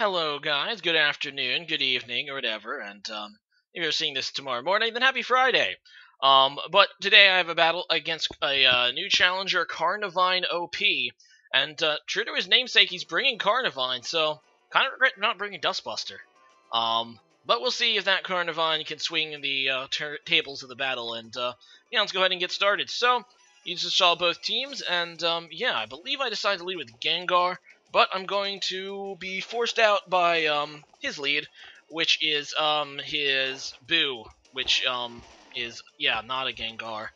Hello, guys. Good afternoon, good evening, or whatever. And if you're seeing this tomorrow morning, then happy Friday. But today I have a battle against a new challenger, CarnivineOP. And true to his namesake, he's bringing Carnivine, so kind of regret not bringing Dustbuster. But we'll see if that Carnivine can swing the tables of the battle. And yeah, let's go ahead and get started. So you just saw both teams, and yeah, I believe I decided to lead with Gengar. But I'm going to be forced out by his lead, which is his Boo, which is not a Gengar,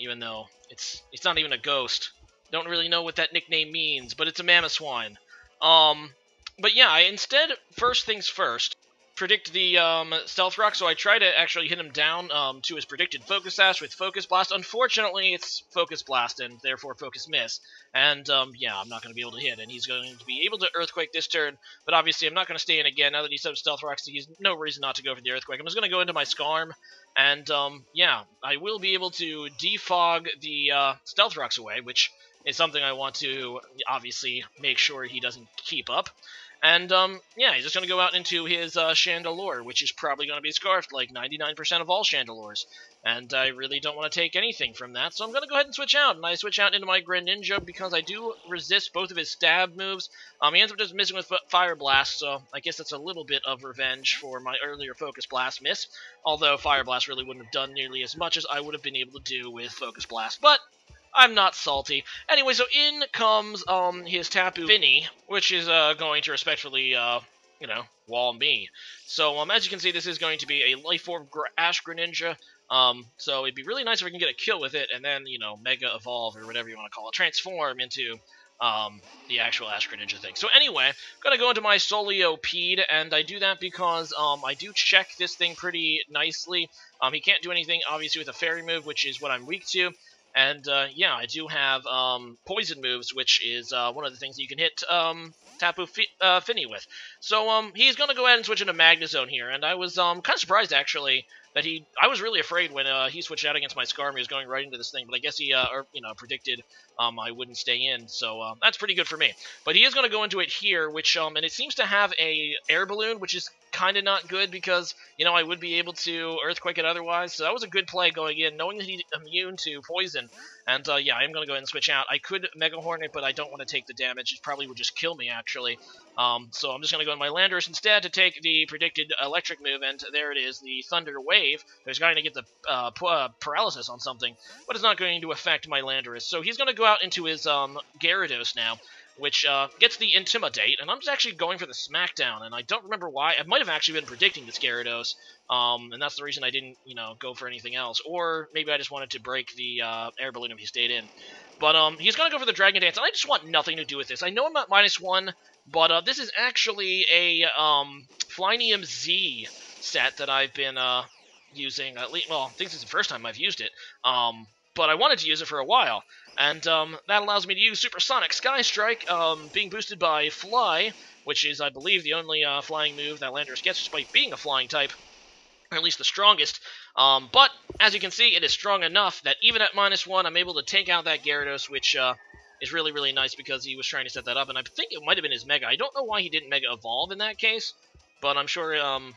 even though it's not even a ghost. Don't really know what that nickname means, but it's a Mamoswine. But yeah, I instead first things first predict the Stealth Rock, so I try to actually hit him down to his predicted Focus Sash with Focus Blast. Unfortunately, it's Focus Blast and therefore Focus Miss. And yeah, I'm not going to be able to hit, and he's going to be able to Earthquake this turn. But obviously, I'm not going to stay in again. Now that he's set up Stealth Rocks, he's no reason not to go for the Earthquake. I'm just going to go into my Scarm, and yeah, I will be able to defog the Stealth Rocks away, which is something I want to obviously make sure he doesn't keep up. And, yeah, he's just going to go out into his Chandelure, which is probably going to be Scarfed like 99% of all Chandelures. And I really don't want to take anything from that, so I'm going to go ahead and switch out. And I switch out into my Greninja because I do resist both of his stab moves. He ends up just missing with Fire Blast, so I guess that's a little bit of revenge for my earlier Focus Blast miss. Although Fire Blast really wouldn't have done nearly as much as I would have been able to do with Focus Blast. But I'm not salty. Anyway, so in comes his Tapu Fini, which is going to respectfully wall me. So as you can see, this is going to be a Life Orb Ash Greninja. So it'd be really nice if we can get a kill with it, and then Mega Evolve or whatever you want to call it, transform into the actual Ash Greninja thing. So anyway, I'm gonna go into my Soliopeed, and I do that because I do check this thing pretty nicely. He can't do anything obviously with a Fairy move, which is what I'm weak to. And, yeah, I do have poison moves, which is one of the things that you can hit Tapu Fini with. So he's going to go ahead and switch into Magnezone here, and I was kind of surprised, actually, that I was really afraid when he switched out against my Skarmory. He was going right into this thing, but I guess he, predicted I wouldn't stay in, so that's pretty good for me. But he is going to go into it here, which, and it seems to have a air balloon, which is kind of not good because, I would be able to Earthquake it otherwise. So that was a good play going in, knowing that he's immune to poison. And, yeah, I'm going to go ahead and switch out. I could Mega Hornet, but I don't want to take the damage. It probably would just kill me, actually. So I'm just going to go in my Landorus instead to take the predicted electric move, and there it is, the Thunder Wave. There's going to get the paralysis on something, but it's not going to affect my Landorus. So he's going to go out into his Gyarados now, which gets the Intimidate, and I'm just actually going for the Smackdown, and I don't remember why. I might have actually been predicting this Gyarados, and that's the reason I didn't, go for anything else. Or maybe I just wanted to break the air balloon if he stayed in. But he's going to go for the Dragon Dance, and I just want nothing to do with this. I know I'm at -1, but this is actually a Flynium Z set that I've been using, at least, well, I think this is the first time I've used it. But I wanted to use it for a while. And that allows me to use Supersonic Sky Strike, being boosted by Fly, which is, I believe, the only flying move that Landorus gets despite being a flying type, or at least the strongest. But, as you can see, it is strong enough that even at -1, I'm able to take out that Gyarados, which is really, really nice because he was trying to set that up, and I think it might have been his Mega. I don't know why he didn't Mega Evolve in that case, but I'm sure, I'm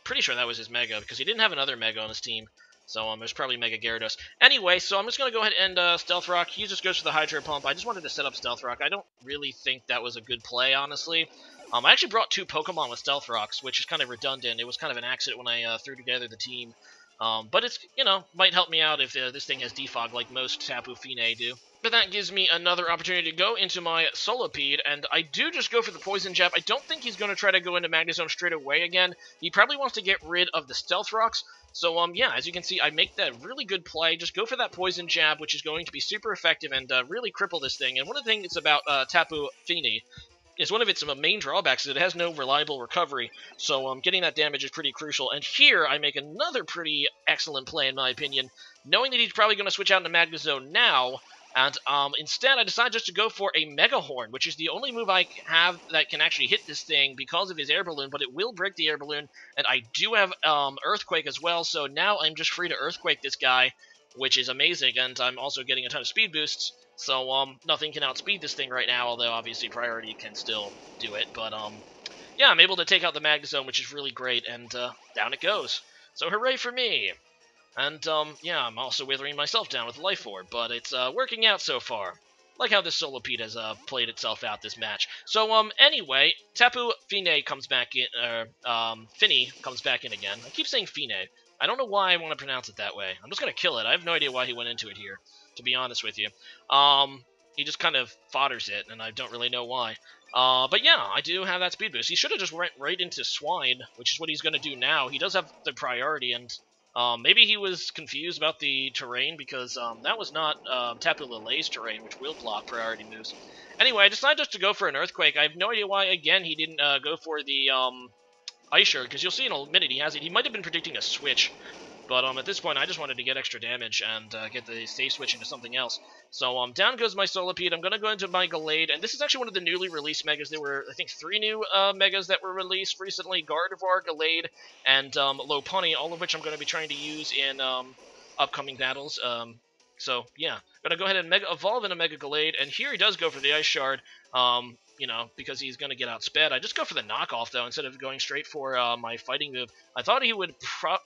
pretty sure that was his Mega, because he didn't have another Mega on his team. So there's probably Mega Gyarados. Anyway, so I'm just going to go ahead and Stealth Rock. He just goes for the Hydro Pump. I just wanted to set up Stealth Rock. I don't really think that was a good play, honestly. I actually brought 2 Pokemon with Stealth Rocks, which is kind of redundant. It was kind of an accident when I threw together the team. But it's, might help me out if this thing has Defog like most Tapu Fini do. But that gives me another opportunity to go into my Solipede, and I do just go for the Poison Jab. I don't think he's going to try to go into Magnezone straight away again. He probably wants to get rid of the Stealth Rocks. So, yeah, as you can see, I make that really good play. Just go for that Poison Jab, which is going to be super effective and really cripple this thing. And one of the things about Tapu Fini is one of its main drawbacks is it has no reliable recovery, so getting that damage is pretty crucial. And here, I make another pretty excellent play, in my opinion, knowing that he's probably going to switch out into Magnezone now, and instead I decide just to go for a Mega Horn, which is the only move I have that can actually hit this thing because of his Air Balloon, but it will break the Air Balloon, and I do have Earthquake as well, so now I'm just free to Earthquake this guy, which is amazing, and I'm also getting a ton of speed boosts, so nothing can outspeed this thing right now, although obviously Priority can still do it, but yeah, I'm able to take out the Magnezone, which is really great, and down it goes. So hooray for me! And, yeah, I'm also withering myself down with Life Orb, but it's working out so far. Like how this Solipede has played itself out this match. So, anyway, Tapu Fine comes back in, Finny comes back in again. I keep saying Fine. I don't know why I want to pronounce it that way. I'm just going to kill it. I have no idea why he went into it here, to be honest with you. He just kind of fodders it, and I don't really know why. But yeah, I do have that speed boost. He should have just went right into Swine, which is what he's going to do now. He does have the priority, and maybe he was confused about the terrain because that was not Tapu Lele's terrain, which will block priority moves. Anyway, I decided just to go for an Earthquake. I have no idea why, again, he didn't go for the Ice Shard, because you'll see in a minute he has it. He might have been predicting a switch, but at this point I just wanted to get extra damage and get the safe switch into something else. So down goes my Solipede. I'm going to go into my Gallade, and this is actually one of the newly released Megas. There were, I think, 3 new Megas that were released recently. Gardevoir, Gallade, and Lopunny, all of which I'm going to be trying to use in upcoming battles. So, yeah, I'm going to go ahead and Mega Evolve into Mega Gallade, and here he does go for the Ice Shard, you know, because he's going to get outsped. I just go for the knockoff, though, instead of going straight for my fighting move. I thought he would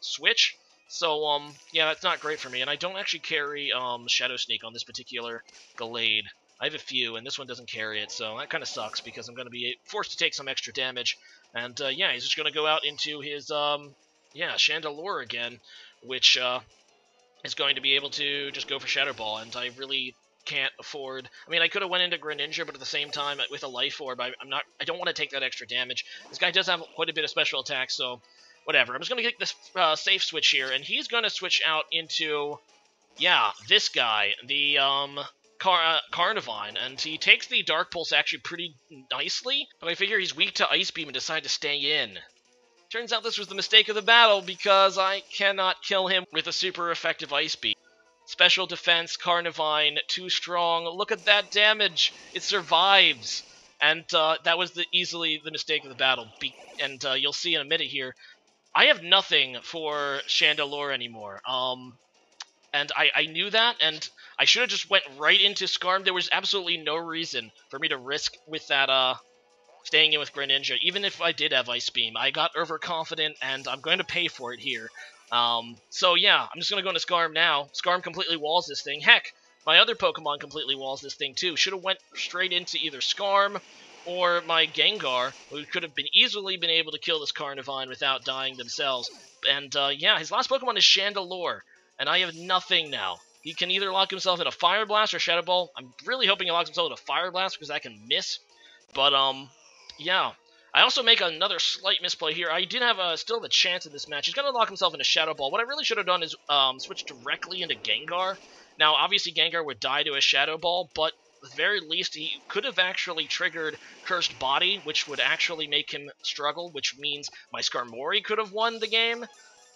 switch, so, yeah, that's not great for me, and I don't actually carry Shadow Sneak on this particular Gallade. I have a few, and this one doesn't carry it, so that kind of sucks, because I'm going to be forced to take some extra damage. And, yeah, he's just going to go out into his, yeah, Chandelure again, which, is going to be able to just go for Shadow Ball, and I really can't afford... I mean, I could have went into Greninja, but at the same time, with a Life Orb, I don't want to take that extra damage. This guy does have quite a bit of special attacks, so whatever. I'm just going to get this safe switch here, and he's going to switch out into, yeah, this guy, the Carnivine, and he takes the Dark Pulse actually pretty nicely, but I figure he's weak to Ice Beam and decide to stay in. Turns out this was the mistake of the battle, because I cannot kill him with a super effective Ice Beam. Special defense, Carnivine, too strong. Look at that damage. It survives. And that was easily the mistake of the battle. And you'll see in a minute here, I have nothing for Chandelure anymore. And I knew that, and I should have just went right into Skarm. There was absolutely no reason for me to risk with that, staying in with Greninja, even if I did have Ice Beam. I got overconfident, and I'm going to pay for it here. So yeah, I'm just going to go into Skarm now. Skarm completely walls this thing. Heck, my other Pokemon completely walls this thing too. Should have went straight into either Skarm or my Gengar, who could have easily been able to kill this Carnivine without dying themselves. And yeah, his last Pokemon is Chandelure, and I have nothing now. He can either lock himself in a Fire Blast or Shadow Ball. I'm really hoping he locks himself in a Fire Blast because I can miss. But yeah. I also make another slight misplay here. I did have still the chance in this match. He's going to lock himself in a Shadow Ball. What I really should have done is switch directly into Gengar. Now, obviously, Gengar would die to a Shadow Ball, but at the very least, he could have actually triggered Cursed Body, which would actually make him struggle, which means my Skarmory could have won the game.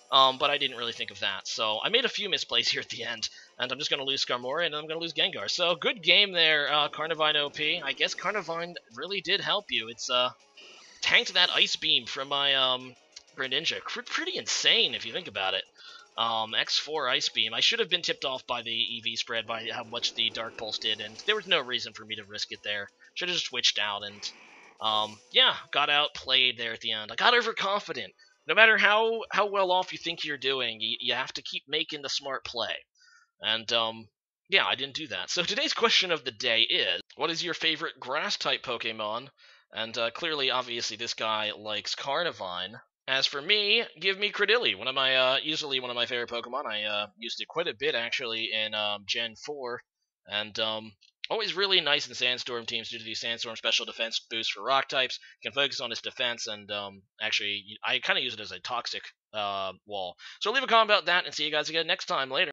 But I didn't really think of that. So I made a few misplays here at the end, and I'm just going to lose Skarmory, and I'm going to lose Gengar. So good game there, CarnivineOP. I guess Carnivine really did help you. It's tanked that Ice Beam from my Greninja. Pretty insane if you think about it. X4 Ice Beam. I should have been tipped off by the EV spread by how much the Dark Pulse did, and there was no reason for me to risk it there. Should have just switched out, and yeah, got outplayed there at the end. I got overconfident. No matter how well off you think you're doing, you have to keep making the smart play. And yeah, I didn't do that. So today's question of the day is, what is your favorite Grass-type Pokemon? And clearly, obviously, this guy likes Carnivine. As for me, give me Credilli, one of my easily one of my favorite Pokemon. I used it quite a bit actually in Gen 4, and always really nice in Sandstorm teams due to the Sandstorm special defense boost for Rock types. Can focus on its defense, and actually, I kind of use it as a toxic wall. So leave a comment about that, and see you guys again next time. Later.